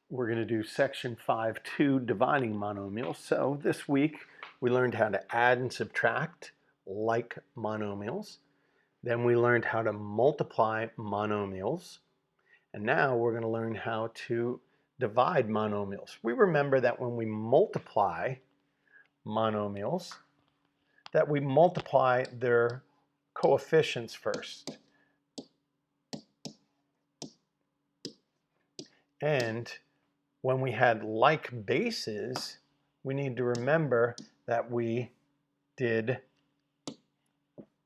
We're going to do section 5.2, dividing monomials. So this week we learned how to add and subtract like monomials. Then we learned how to multiply monomials. And now we're going to learn how to divide monomials. We remember that when we multiply monomials, that we multiply their coefficients first. And when we had like bases, we need to remember that when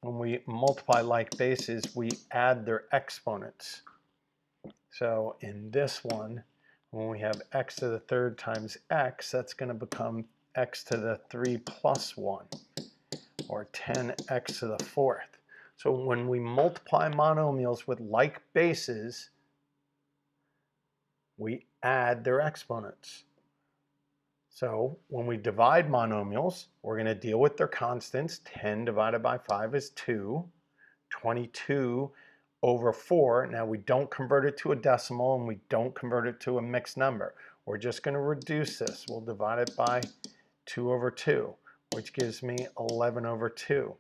we multiply like bases, we add their exponents. So in this one, when we have x to the third times x, that's going to become x to the 3 plus 1, or 10x to the fourth. So when we multiply monomials with like bases, we add their exponents. So when we divide monomials, we're going to deal with their constants. 10 divided by 5 is 2. 22 over 4. Now we don't convert it to a decimal and we don't convert it to a mixed number. We're just going to reduce this. We'll divide it by 2 over 2, which gives me 11 over 2.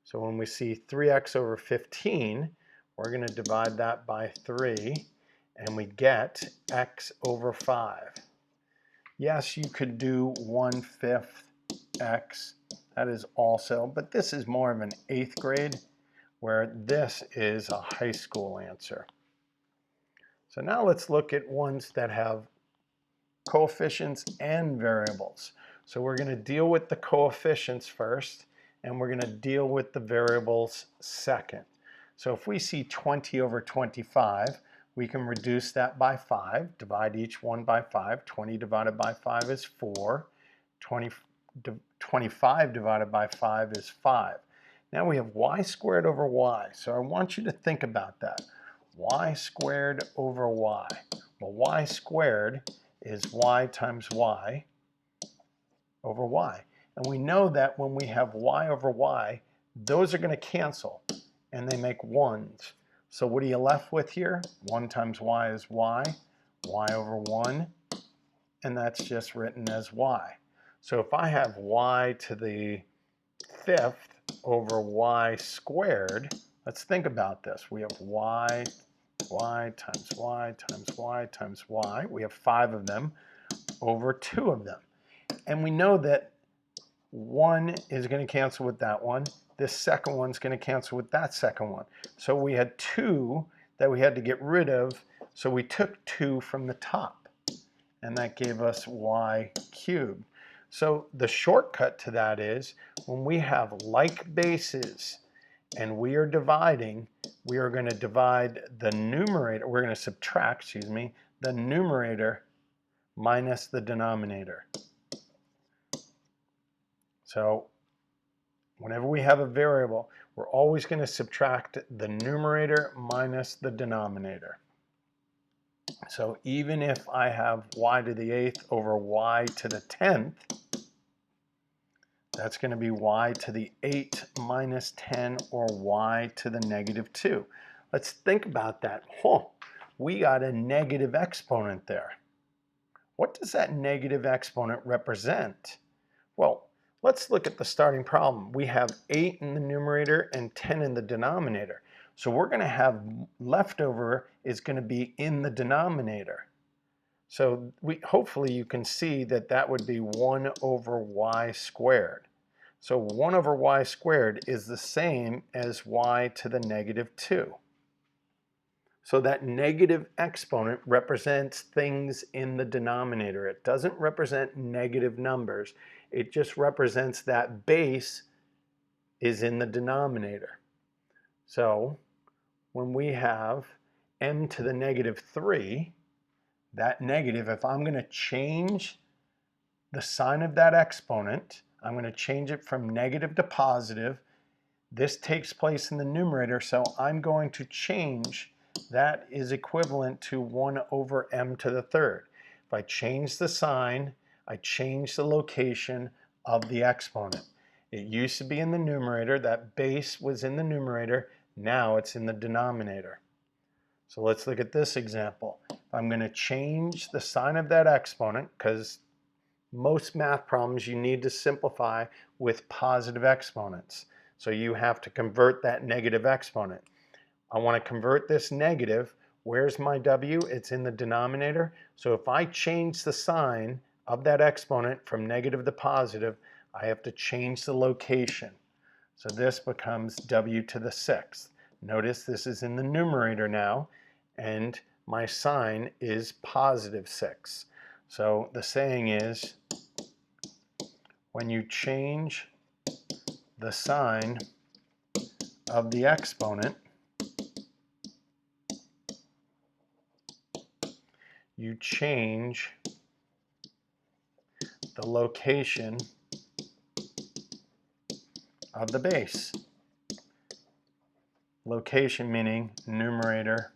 So when we see 3x over 15, we're going to divide that by 3, and we get x over 5. Yes, you could do 1/5 x. That is also, but this is more of an 8th grade, where this is a high school answer. So now let's look at ones that have coefficients and variables. So we're going to deal with the coefficients first, and we're going to deal with the variables second. So if we see 20 over 25, we can reduce that by 5, divide each one by 5. 20 divided by 5 is 4. 25 divided by 5 is 5. Now we have y squared over y. So I want you to think about that. Y squared over y. Well, y squared is y times y over y. And we know that when we have y over y, those are going to cancel, and they make 1s. So what are you left with here? 1 times y is y over 1, and that's just written as y. So if I have y to the 5th over y squared, let's think about this. We have y times y times y times y. We have 5 of them over 2 of them. And we know that 1 is going to cancel with that one. This second one's going to cancel with that second one. So we had 2 that we had to get rid of. So we took 2 from the top, and that gave us y cubed. So the shortcut to that is when we have like bases and we are dividing, we are going to divide the numerator, we're going to subtract, excuse me, the numerator minus the denominator. So whenever we have a variable, we're always going to subtract the numerator minus the denominator. So even if I have y to the 8th over y to the 10th, that's going to be y to the 8 minus 10, or y to the negative 2. Let's think about that. We got a negative exponent there. What does that negative exponent represent? Well, let's look at the starting problem. We have 8 in the numerator and 10 in the denominator. So we're going to have leftover is going to be in the denominator. So hopefully you can see that that would be 1 over y squared. So 1 over y squared is the same as y to the negative 2. So that negative exponent represents things in the denominator. It doesn't represent negative numbers. It just represents that base is in the denominator. So when we have m to the negative 3, that negative, if I'm going to change the sign of that exponent, I'm going to change it from negative to positive. This takes place in the numerator, so I'm going to change. That is equivalent to 1 over m to the third. If I change the sign, I change the location of the exponent. It used to be in the numerator. That base was in the numerator. Now it's in the denominator. So let's look at this example. I'm going to change the sign of that exponent, because most math problems you need to simplify with positive exponents. So you have to convert that negative exponent. I want to convert this negative. Where's my w? It's in the denominator. So if I change the sign of that exponent from negative to positive, I have to change the location. So this becomes w to the sixth. Notice this is in the numerator now, and my sign is positive 6. So the saying is, when you change the sign of the exponent, you change the location of the base. Location meaning numerator,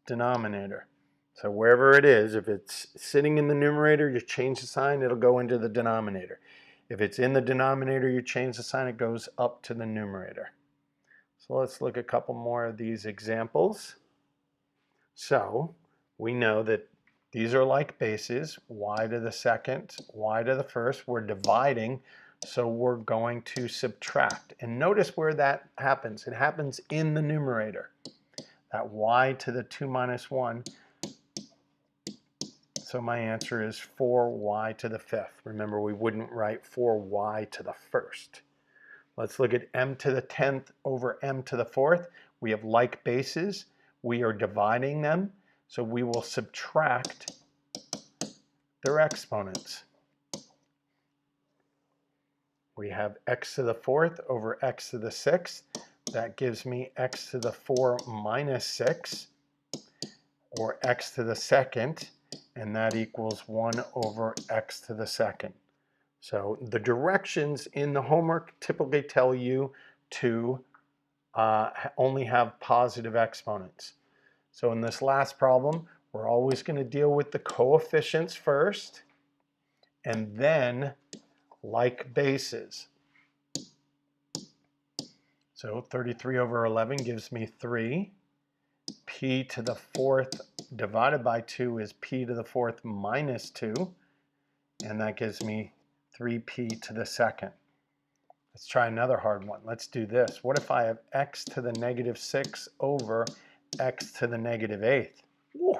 denominator. So wherever it is, if it's sitting in the numerator, you change the sign, it'll go into the denominator. If it's in the denominator, you change the sign, it goes up to the numerator. So let's look at a couple more of these examples. So we know that these are like bases, y to the second, y to the first. We're dividing, so we're going to subtract. And notice where that happens. It happens in the numerator. That y to the 2 minus 1. So my answer is 4y to the fifth. Remember, we wouldn't write 4y to the first. Let's look at m to the 10th over m to the 4th. We have like bases. We are dividing them, so we will subtract their exponents. We have x to the 4th over x to the 6th. That gives me x to the 4 minus 6, or x to the 2nd, and that equals 1 over x to the 2nd. So the directions in the homework typically tell you to only have positive exponents. So in this last problem, we're always going to deal with the coefficients first, and then like bases. So 33 over 11 gives me 3. P to the 4th divided by 2 is p to the 4th minus 2, and that gives me 3p to the 2nd. Let's try another hard one. Let's do this. What if I have x to the negative 6 over x to the negative 8th? Ooh.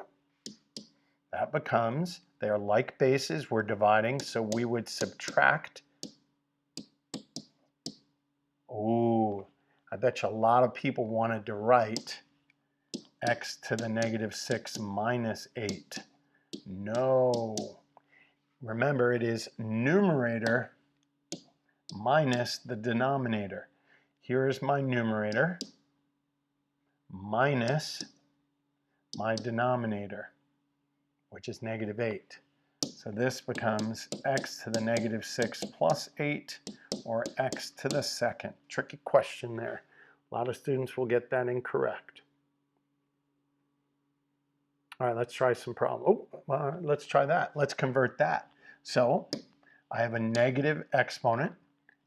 That becomes, they are like bases, we're dividing, so we would subtract. Ooh, I bet you a lot of people wanted to write x to the negative 6 minus 8. No. Remember, it is numerator minus the denominator. Here is my numerator minus my denominator, which is negative 8. So this becomes x to the negative 6 plus 8, or x to the 2nd. Tricky question there. A lot of students will get that incorrect. All right, let's try some problem. Let's try that. Let's convert that. So I have a negative exponent.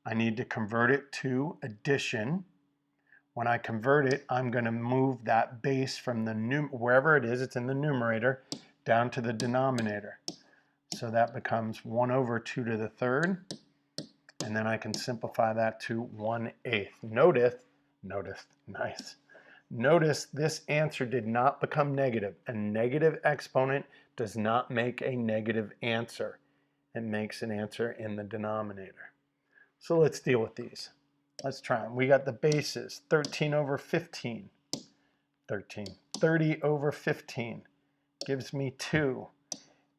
I need to convert it to addition. When I convert it, I'm going to move that base from the wherever it is, it's in the numerator, down to the denominator. So that becomes 1 over 2 to the 3rd. And then I can simplify that to 1/8. Notice this answer did not become negative. A negative exponent does not make a negative answer. It makes an answer in the denominator. So let's deal with these. Let's try them. We got the bases, 13 over 15. 30 over 15 gives me 2.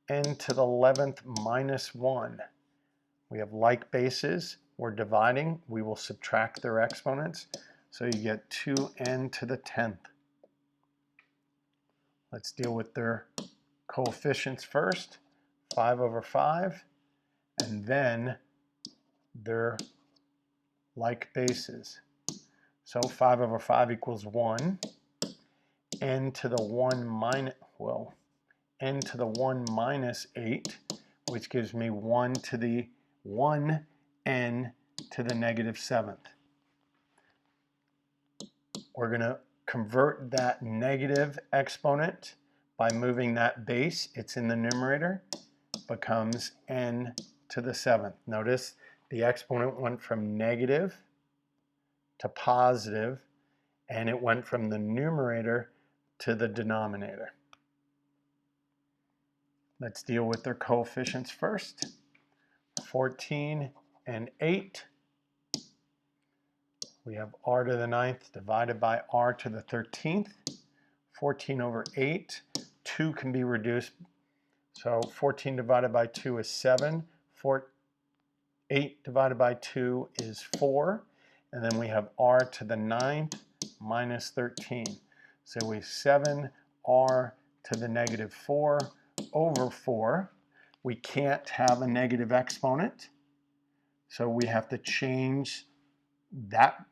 N to the 11th minus 1. We have like bases. We're dividing. We will subtract their exponents. So you get 2n to the 10th. Let's deal with their coefficients first. 5 over 5. And then their like bases. So 5 over 5 equals 1. N to the 1 minus, n to the 1 minus 8, which gives me 1 to the 1 n to the negative 7th. We're going to convert that negative exponent by moving that base, it's in the numerator, becomes n to the 7th. Notice the exponent went from negative to positive, and it went from the numerator to the denominator. Let's deal with their coefficients first. 14 and 8. We have r to the 9th divided by r to the 13th. 14 over 8. 2 can be reduced. So 14 divided by 2 is 7. 8 divided by 2 is 4. And then we have r to the 9th minus 13. So we have 7r to the negative 4 over 4. We can't have a negative exponent, so we have to change that.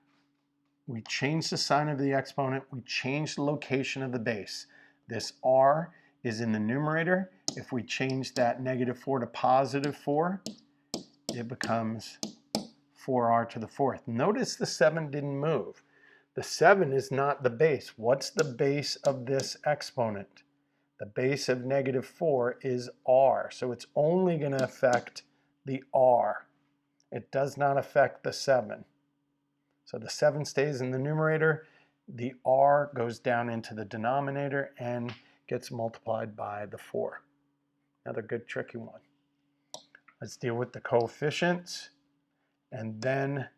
We change the sign of the exponent. We change the location of the base. This r is in the numerator. If we change that negative 4 to positive 4, it becomes 4r to the 4th. Notice the 7 didn't move. The 7 is not the base. What's the base of this exponent? The base of negative 4 is r, so it's only going to affect the r. It does not affect the 7. So the 7 stays in the numerator, the r goes down into the denominator and gets multiplied by the 4. Another good tricky one. Let's deal with the coefficients, and then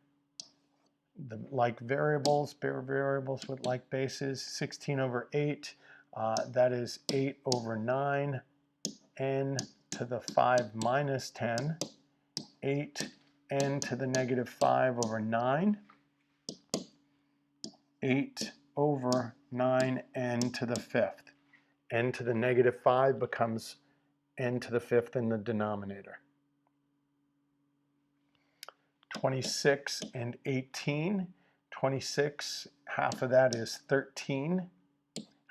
the like variables, variables with like bases. 16 over 8, that is 8 over 9, n to the 5 minus 10, 8 n to the negative 5 over 9, 8 over 9 n to the 5th. N to the negative 5 becomes n to the 5th in the denominator. 26 and 18. 26, half of that is 13.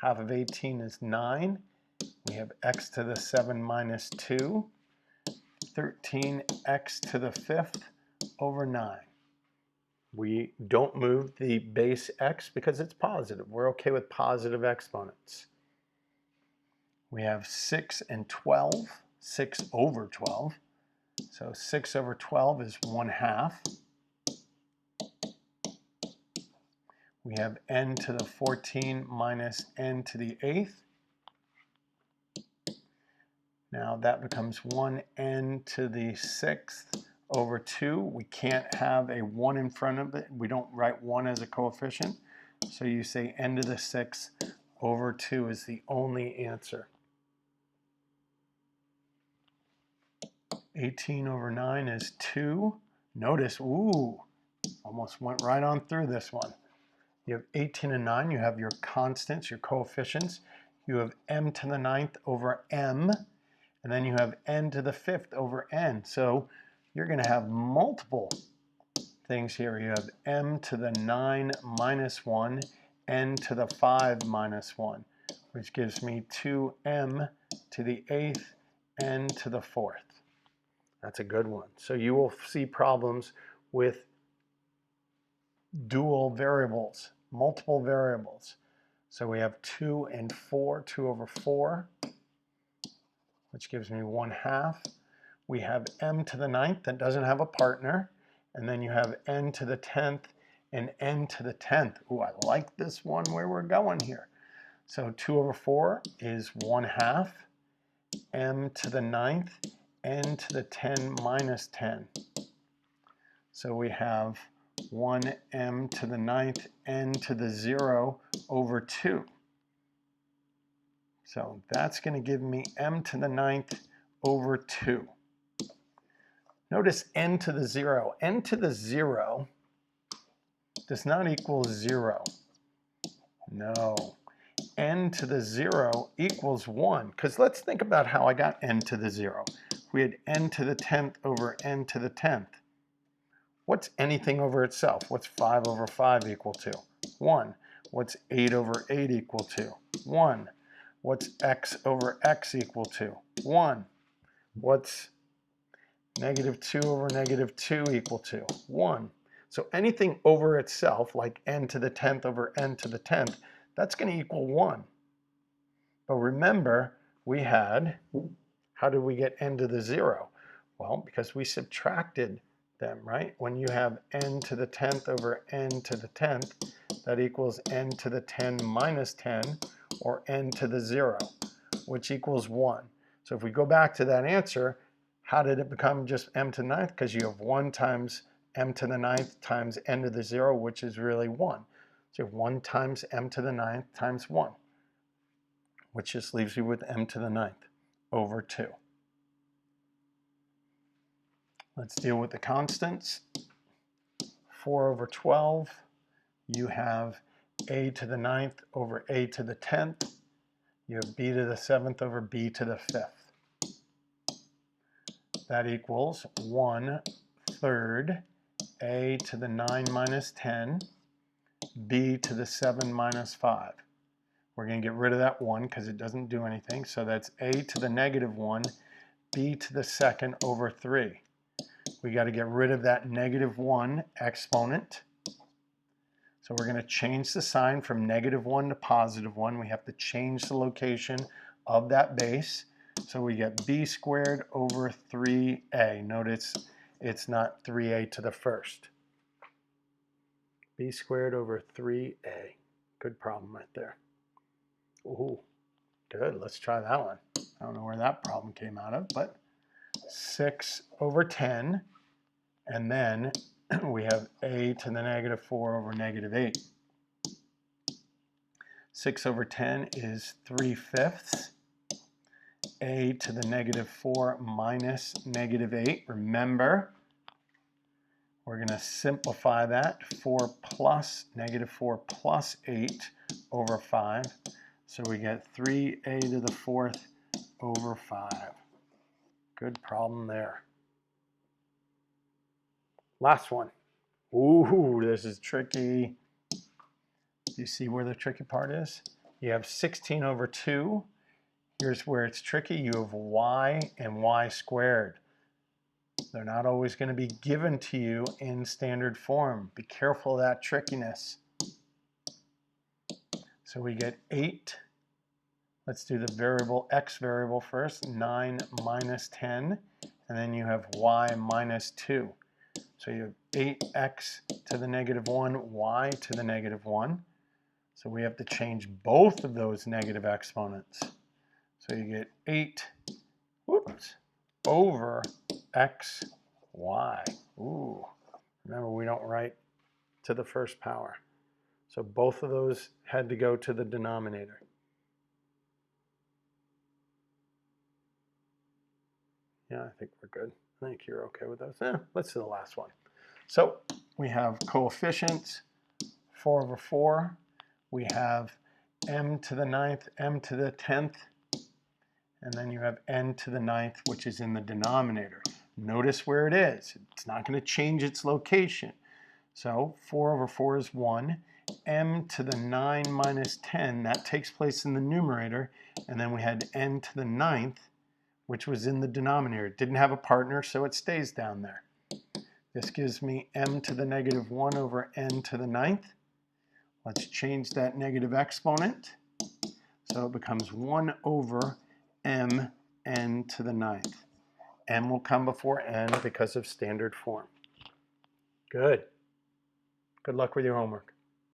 Half of 18 is 9. We have x to the 7 minus 2. 13x to the 5th over 9. We don't move the base x because it's positive. We're okay with positive exponents. We have 6 and 12, 6 over 12. So 6 over 12 is 1/2. We have n to the 14 minus n to the 8th. Now that becomes 1n to the 6th over 2. We can't have a 1 in front of it. We don't write 1 as a coefficient. So you say n to the 6th over 2 is the only answer. 18 over 9 is 2. Notice, ooh, almost went right on through this one. You have 18 and 9. You have your constants, your coefficients. You have m to the 9th over m. And then you have n to the 5th over n. So you're going to have multiple things here. You have m to the 9 minus 1, n to the 5 minus 1, which gives me 2m to the 8th, n to the 4th. That's a good one. So you will see problems with dual variables, multiple variables. So we have 2 and 4, 2 over 4, which gives me 1/2. We have m to the 9th that doesn't have a partner, and then you have n to the 10th and n to the 10th. Ooh, I like this one where we're going here. So 2 over 4 is 1/2, m to the 9th, n to the 10 minus 10. So we have 1m to the 9th, n to the 0 over 2. So that's going to give me m to the 9th over 2. Notice n to the 0. N to the 0 does not equal 0. No. N to the 0 equals 1. Because let's think about how I got n to the 0. We had n to the 10th over n to the 10th. What's anything over itself? What's 5 over 5 equal to? 1. What's 8 over 8 equal to? 1. What's x over x equal to? 1. What's negative 2 over negative 2 equal to? 1. So anything over itself, like n to the 10th over n to the 10th, that's going to equal 1. But remember, we had, how did we get n to the 0? Well, because we subtracted them, right? When you have n to the 10th over n to the 10th, that equals n to the 10 minus 10, or n to the 0, which equals 1. So if we go back to that answer, how did it become just m to the 9th? Because you have 1 times m to the 9th times n to the 0, which is really 1. So you have 1 times m to the 9th times 1, which just leaves you with m to the 9th over 2. Let's deal with the constants. 4 over 12, you have a to the 9th over a to the 10th. You have b to the 7th over b to the 5th. That equals 1/3 a to the 9 minus 10, b to the 7 minus 5. We're going to get rid of that 1 because it doesn't do anything. So that's a to the negative 1, b to the 2nd over 3. We got to get rid of that negative 1 exponent. So we're going to change the sign from negative 1 to positive 1. We have to change the location of that base. So we get b squared over 3a. Notice it's not 3a to the first. B squared over 3a. Good problem right there. Ooh, good. Let's try that one. I don't know where that problem came out of, but 6 over 10. And then we have a to the negative 4 over negative 8. 6 over 10 is 3/5. A to the negative 4 minus negative 8. Remember, we're going to simplify that. 4 plus negative 4 plus 8 over 5. So we get 3a to the 4th over 5. Good problem there. Last one. Ooh, this is tricky. You see where the tricky part is? You have 16 over 2. Here's where it's tricky. You have y and y squared. They're not always going to be given to you in standard form. Be careful of that trickiness. So we get 8. Let's do the variable x variable first. 9 minus 10. And then you have y minus 2. So you have 8x to the negative 1, y to the negative 1. So we have to change both of those negative exponents. So you get 8 over x, y. Ooh, remember we don't write to the first power. So both of those had to go to the denominator. Yeah, I think we're good. I think you're okay with those. Let's do the last one. So we have coefficients, 4 over 4. We have m to the 9th, m to the 10th, and then you have n to the 9th, which is in the denominator. Notice where it is. It's not going to change its location. So 4 over 4 is 1. M to the 9 minus 10, that takes place in the numerator. And then we had n to the 9th, which was in the denominator. It didn't have a partner, so it stays down there. This gives me m to the negative 1 over n to the 9th. Let's change that negative exponent. So it becomes 1 over m n to the 9th. M will come before n because of standard form. Good. Good luck with your homework.